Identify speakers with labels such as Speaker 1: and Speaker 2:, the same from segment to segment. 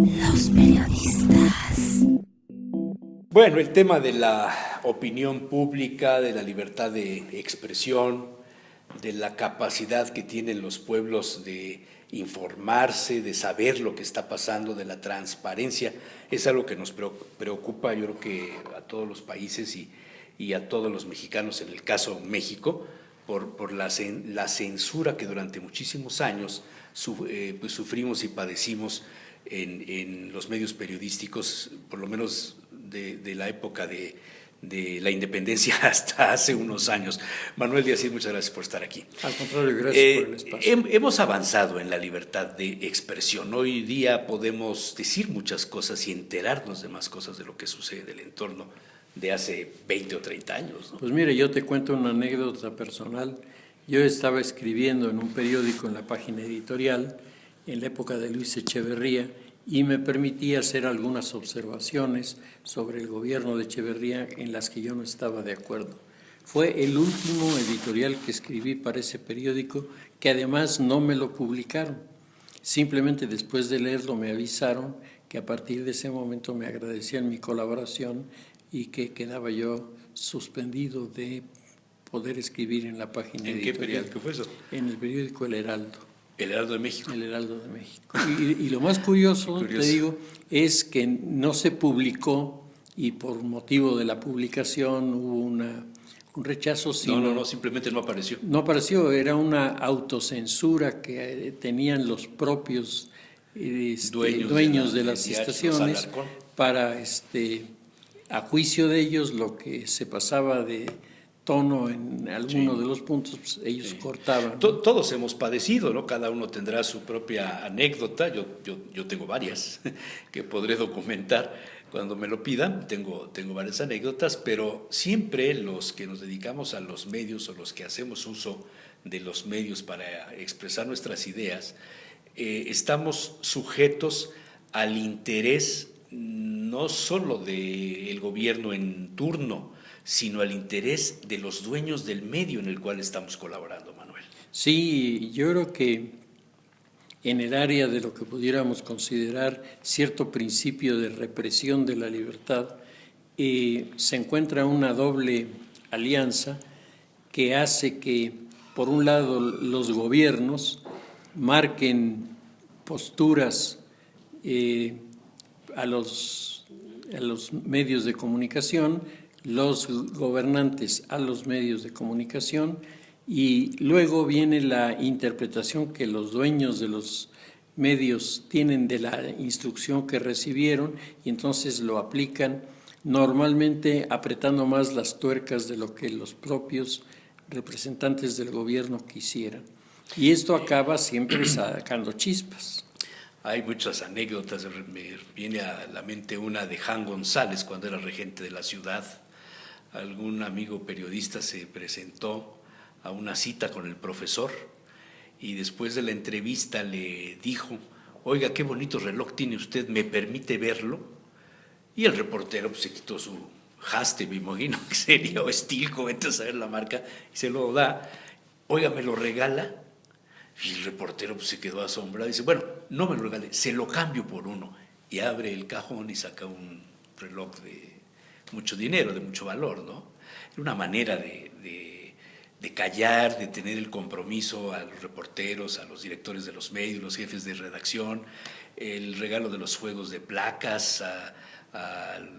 Speaker 1: Los periodistas.
Speaker 2: Bueno, el tema de la opinión pública, de la libertad de expresión, de la capacidad que tienen los pueblos de informarse, de saber lo que está pasando, de la transparencia, es algo que nos preocupa, yo creo que a todos los países y a todos los mexicanos, en el caso México, por la censura que durante muchísimos años pues sufrimos y padecimos en los medios periodísticos, por lo menos de la época de la independencia hasta hace unos años. Manuel Díaz, muchas gracias por estar aquí.
Speaker 3: Al contrario, gracias por el espacio.
Speaker 2: Hemos avanzado en la libertad de expresión. Hoy día podemos decir muchas cosas y enterarnos de más cosas de lo que sucede en el entorno de hace 20 o 30 años, ¿no?
Speaker 3: Pues mire, yo te cuento una anécdota personal. Yo estaba escribiendo en un periódico en la página editorial en la época de Luis Echeverría y me permitía hacer algunas observaciones sobre el gobierno de Echeverría en las que yo no estaba de acuerdo. Fue el último editorial que escribí para ese periódico, que además no me lo publicaron. Simplemente después de leerlo me avisaron que a partir de ese momento me agradecían mi colaboración y que quedaba yo suspendido de poder escribir en la página editorial.
Speaker 2: ¿En qué periódico fue eso?
Speaker 3: En el periódico El Heraldo.
Speaker 2: El Heraldo de México.
Speaker 3: El Heraldo de México. Y lo más curioso, te digo, es que no se publicó y por motivo de la publicación hubo un rechazo.
Speaker 2: No, simplemente no apareció.
Speaker 3: No apareció, era una autocensura que tenían los propios dueños de las estaciones para, a juicio de ellos, lo que se pasaba de tono en alguno de los puntos, pues ellos cortaban.
Speaker 2: Todos hemos padecido, ¿no? Cada uno tendrá su propia anécdota. Yo tengo varias que podré documentar cuando me lo pidan. Tengo varias anécdotas, pero siempre los que nos dedicamos a los medios o los que hacemos uso de los medios para expresar nuestras ideas, estamos sujetos al interés no solo del gobierno en turno, sino al interés de los dueños del medio en el cual estamos colaborando, Manuel.
Speaker 3: Sí, yo creo que en el área de lo que pudiéramos considerar cierto principio de represión de la libertad, se encuentra una doble alianza que hace que, por un lado, los gobiernos marquen posturas a los medios de comunicación, los gobernantes a los medios de comunicación, y luego viene la interpretación que los dueños de los medios tienen de la instrucción que recibieron y entonces lo aplican, normalmente apretando más las tuercas de lo que los propios representantes del gobierno quisieran. Y esto acaba siempre sacando chispas.
Speaker 2: Hay muchas anécdotas, me viene a la mente una de Jan González cuando era regente de la ciudad. Algún amigo periodista se presentó a una cita con el profesor y después de la entrevista le dijo: oiga, qué bonito reloj tiene usted, ¿me permite verlo? Y el reportero pues, se quitó su haste, me imagino que sería, o Stilco, vete a saber la marca, y se lo da. Oiga, ¿me lo regala? Y el reportero pues, se quedó asombrado y dice: bueno, no me lo regale, se lo cambio por uno. Y abre el cajón y saca un reloj de mucho dinero, de mucho valor, ¿no? Era una manera de callar, de tener el compromiso a los reporteros, a los directores de los medios, los jefes de redacción, el regalo de los juegos de placas, al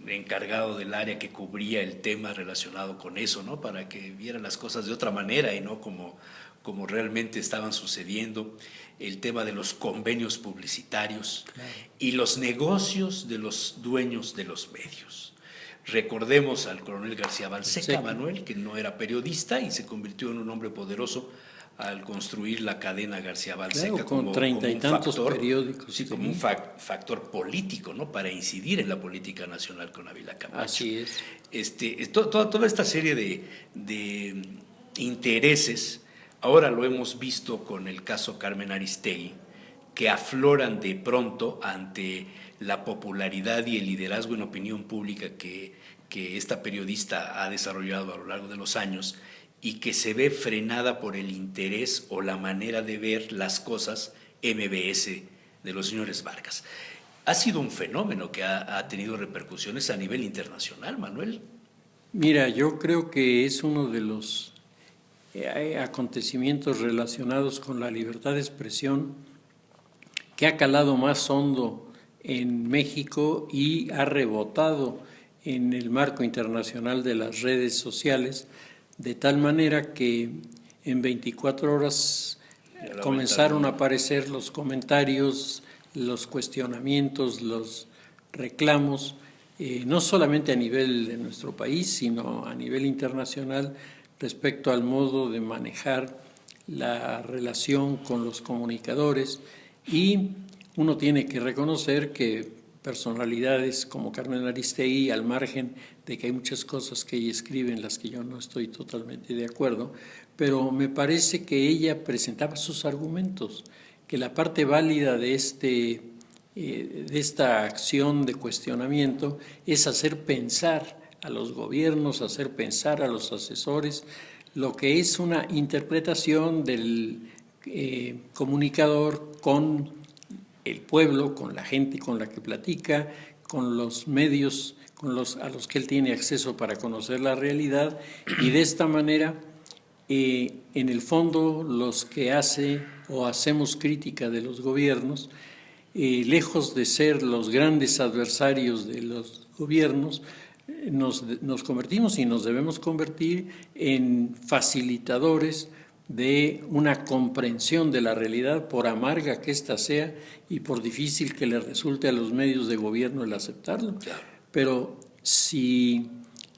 Speaker 2: encargado del área que cubría el tema relacionado con eso, ¿no? Para que vieran las cosas de otra manera y no como realmente estaban sucediendo, el tema de los convenios publicitarios, claro, y los negocios de los dueños de los medios. Recordemos al coronel García Balseca, Manuel, que no era periodista y se convirtió en un hombre poderoso al construir la cadena García Balseca,
Speaker 3: claro, con 30 y tantos periódicos.
Speaker 2: Sí, como un factor político, ¿no? Para incidir en la política nacional con Ávila Camacho.
Speaker 3: Así es.
Speaker 2: Toda esta serie de intereses, ahora lo hemos visto con el caso Carmen Aristegui, que afloran de pronto ante la popularidad y el liderazgo en opinión pública que esta periodista ha desarrollado a lo largo de los años y que se ve frenada por el interés o la manera de ver las cosas MBS de los señores Vargas. ha sido un fenómeno que ha tenido repercusiones a nivel internacional, Manuel.
Speaker 3: Mira, yo creo que es uno de los acontecimientos relacionados con la libertad de expresión que ha calado más hondo en México y ha rebotado en el marco internacional de las redes sociales, de tal manera que en 24 horas comenzaron a aparecer los comentarios, los cuestionamientos, los reclamos, no solamente a nivel de nuestro país, sino a nivel internacional, respecto al modo de manejar la relación con los comunicadores. Y uno tiene que reconocer que personalidades como Carmen Aristegui, al margen de que hay muchas cosas que ella escribe en las que yo no estoy totalmente de acuerdo, pero me parece que ella presentaba sus argumentos, que la parte válida de esta acción de cuestionamiento es hacer pensar a los gobiernos, hacer pensar a los asesores, lo que es una interpretación del comunicador con el pueblo, con la gente con la que platica, con los medios a los que él tiene acceso para conocer la realidad, y de esta manera, en el fondo, los que hacemos crítica de los gobiernos, lejos de ser los grandes adversarios de los gobiernos, nos convertimos y nos debemos convertir en facilitadores de una comprensión de la realidad, por amarga que ésta sea y por difícil que le resulte a los medios de gobierno el aceptarlo.
Speaker 2: Claro.
Speaker 3: Pero si,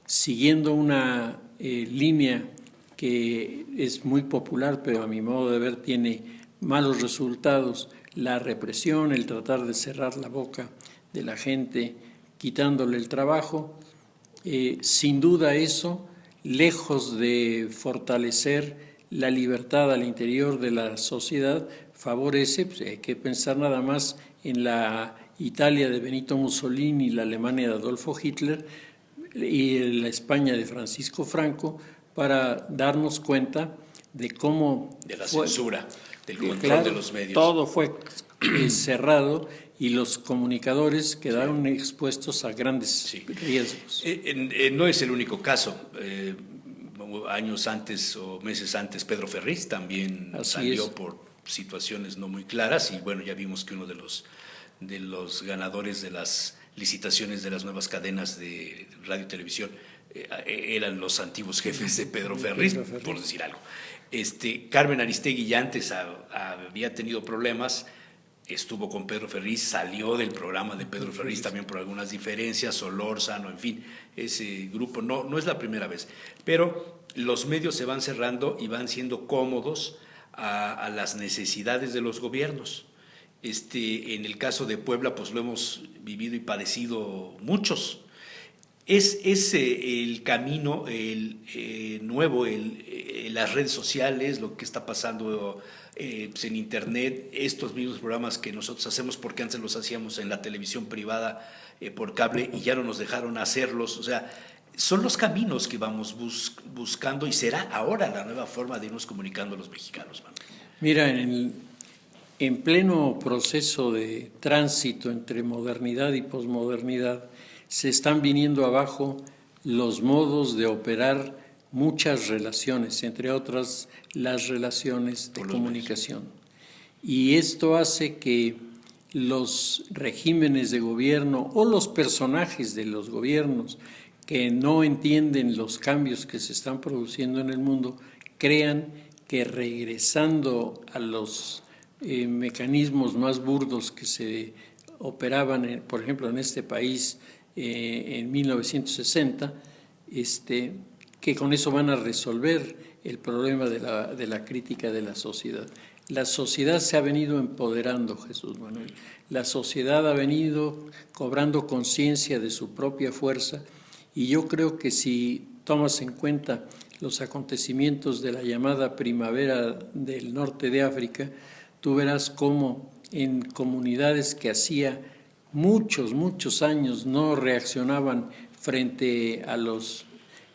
Speaker 3: siguiendo una línea que es muy popular, pero a mi modo de ver tiene malos resultados, la represión, el tratar de cerrar la boca de la gente, quitándole el trabajo, sin duda eso, lejos de fortalecer la libertad al interior de la sociedad, favorece, pues hay que pensar nada más en la Italia de Benito Mussolini, la Alemania de Adolfo Hitler y la España de Francisco Franco, para darnos cuenta de cómo...
Speaker 2: De la censura, del control de los medios.
Speaker 3: Todo fue cerrado y los comunicadores quedaron expuestos a grandes riesgos.
Speaker 2: No es el único caso. Años antes o meses antes, Pedro Ferriz también salió por situaciones no muy claras, y bueno, ya vimos que uno de los ganadores de las licitaciones de las nuevas cadenas de radio y televisión eran los antiguos jefes de Pedro Ferriz, por decir algo. Carmen Aristegui ya antes había tenido problemas, estuvo con Pedro Ferriz, salió del programa de Pedro Ferriz también por algunas diferencias, Solórzano, en fin, ese grupo no es la primera vez, pero los medios se van cerrando y van siendo cómodos a las necesidades de los gobiernos. En el caso de Puebla, pues lo hemos vivido y padecido muchos. Es el camino nuevo, las redes sociales, lo que está pasando pues en internet, estos mismos programas que nosotros hacemos, porque antes los hacíamos en la televisión privada por cable y ya no nos dejaron hacerlos. O sea, son los caminos que vamos buscando, y será ahora la nueva forma de irnos comunicando a los mexicanos, Manuel.
Speaker 3: Mira, en pleno proceso de tránsito entre modernidad y posmodernidad, se están viniendo abajo los modos de operar muchas relaciones, entre otras las relaciones de comunicación. Y esto hace que los regímenes de gobierno o los personajes de los gobiernos que no entienden los cambios que se están produciendo en el mundo, crean que regresando a los mecanismos más burdos que se operaban, por ejemplo, en este país en 1960, que con eso van a resolver el problema de la crítica de la sociedad. La sociedad se ha venido empoderando, Jesús Manuel. La sociedad ha venido cobrando conciencia de su propia fuerza, y yo creo que si tomas en cuenta los acontecimientos de la llamada primavera del norte de África, tú verás cómo en comunidades que hacía muchos años no reaccionaban frente a los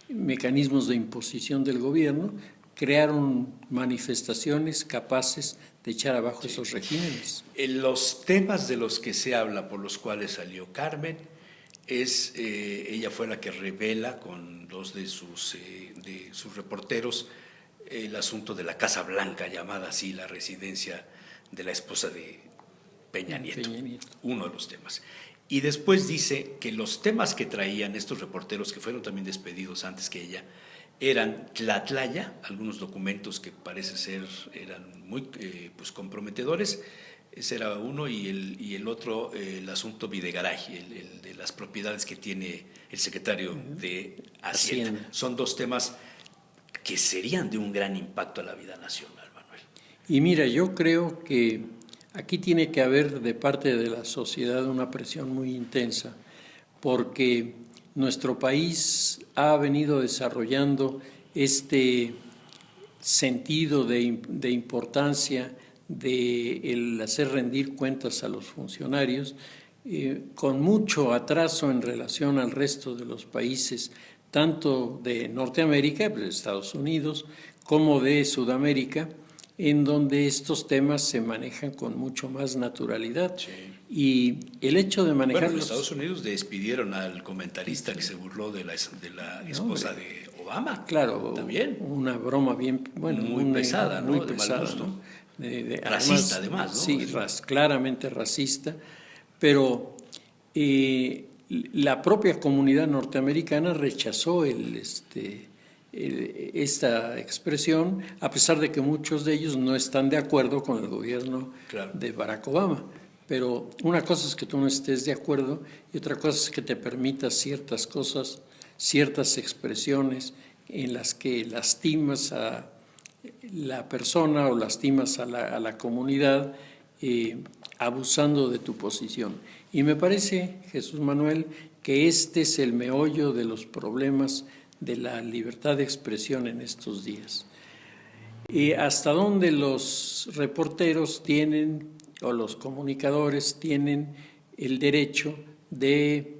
Speaker 3: mecanismos de imposición del gobierno, crearon manifestaciones capaces echar abajo esos regímenes.
Speaker 2: Los temas de los que se habla, por los cuales salió Carmen, ella fue la que revela con dos de sus reporteros el asunto de la Casa Blanca, llamada así la residencia de la esposa de Peña Nieto, uno de los temas. Y después dice que los temas que traían estos reporteros, que fueron también despedidos antes que ella, eran Tlatlaya, algunos documentos que parece ser eran muy pues comprometedores. Ese era uno, y el otro, el asunto Videgaray, el de las propiedades que tiene el secretario de Hacienda. Son dos temas que serían de un gran impacto a la vida nacional, Manuel.
Speaker 3: Y mira, yo creo que aquí tiene que haber de parte de la sociedad una presión muy intensa, porque nuestro país ha venido desarrollando este sentido de importancia de el hacer rendir cuentas a los funcionarios, con mucho atraso en relación al resto de los países, tanto de Norteamérica, de Estados Unidos, como de Sudamérica, en donde estos temas se manejan con mucho más naturalidad. Sí. Y el hecho de manejarlos...
Speaker 2: Bueno, en Estados Unidos despidieron al comentarista que se burló de la esposa de Obama.
Speaker 3: Claro,
Speaker 2: también.
Speaker 3: Una broma bien... Bueno,
Speaker 2: muy pesada, ¿no?
Speaker 3: Muy pesada, ¿no?
Speaker 2: Racista, además, ¿no?
Speaker 3: Sí, claramente racista, pero la propia comunidad norteamericana rechazó esta expresión, a pesar de que muchos de ellos no están de acuerdo con el gobierno de Barack Obama. Pero una cosa es que tú no estés de acuerdo y otra cosa es que te permitas ciertas cosas, ciertas expresiones en las que lastimas a la persona o lastimas a la comunidad, abusando de tu posición. Y me parece, Jesús Manuel, que este es el meollo de los problemas de la libertad de expresión en estos días. Hasta dónde los reporteros tienen, o los comunicadores tienen, el derecho de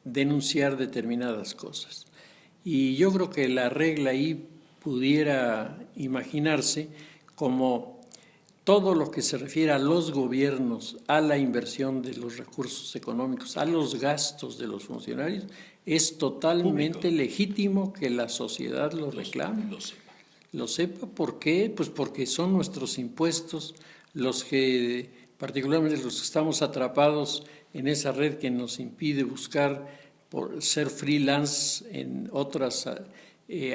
Speaker 3: denunciar determinadas cosas. Y yo creo que la regla ahí pudiera imaginarse como todo lo que se refiere a los gobiernos, a la inversión de los recursos económicos, a los gastos de los funcionarios, es totalmente legítimo que la sociedad lo reclame. Lo sepa. ¿Por qué? Pues porque son nuestros impuestos los que, particularmente los que estamos atrapados en esa red que nos impide buscar por ser freelance en otras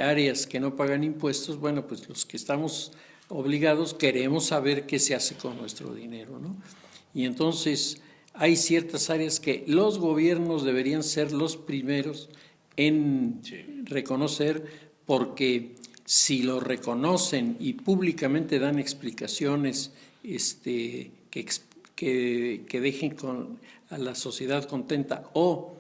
Speaker 3: áreas que no pagan impuestos. Bueno, pues los que estamos obligados queremos saber qué se hace con nuestro dinero, ¿no? Y entonces hay ciertas áreas que los gobiernos deberían ser los primeros en reconocer, porque si lo reconocen y públicamente dan explicaciones que dejen a la sociedad contenta, o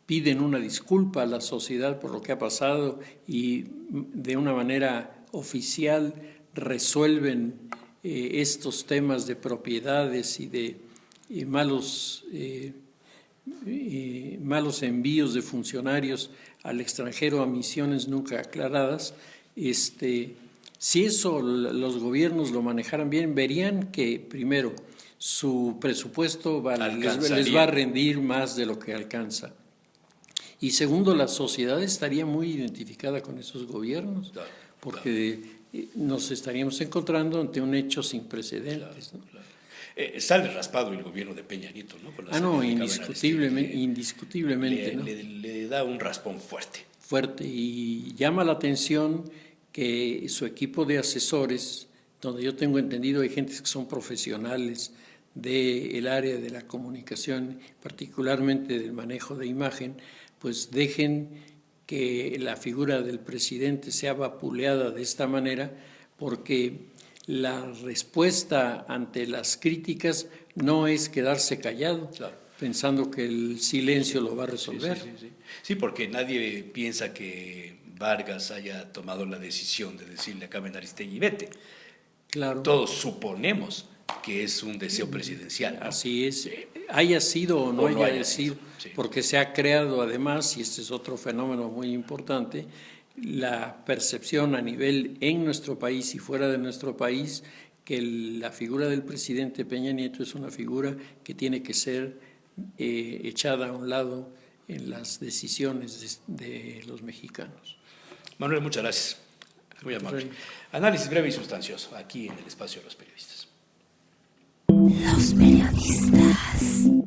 Speaker 3: piden una disculpa a la sociedad por lo que ha pasado y de una manera oficial resuelven estos temas de propiedades y de malos envíos de funcionarios al extranjero a misiones nunca aclaradas, si eso los gobiernos lo manejaran bien, verían que primero su presupuesto les va a rendir más de lo que alcanza. Y segundo, la sociedad estaría muy identificada con esos gobiernos, porque nos estaríamos encontrando ante un hecho sin precedentes, ¿no?
Speaker 2: Sale raspado el gobierno de Peña Nieto, ¿no?
Speaker 3: Indiscutiblemente. ¿no?
Speaker 2: Le da un raspón fuerte.
Speaker 3: Fuerte, y llama la atención que su equipo de asesores, donde yo tengo entendido hay gente que son profesionales del área de la comunicación, particularmente del manejo de imagen, pues dejen que la figura del presidente sea vapuleada de esta manera, porque la respuesta ante las críticas no es quedarse callado, pensando que el silencio lo va a resolver.
Speaker 2: Sí, porque nadie piensa que Vargas haya tomado la decisión de decirle a Carmen Aristegui, vete.
Speaker 3: Claro.
Speaker 2: Todos suponemos que es un deseo presidencial, ¿no?
Speaker 3: Así es, haya sido o no haya sido, porque se ha creado además, y este es otro fenómeno muy importante, la percepción a nivel en nuestro país y fuera de nuestro país, que la figura del presidente Peña Nieto es una figura que tiene que ser echada a un lado en las decisiones de los mexicanos.
Speaker 2: Manuel, muchas gracias. Muy amable. Análisis breve y sustancioso, aquí en el espacio de los periodistas.
Speaker 1: Los periodistas.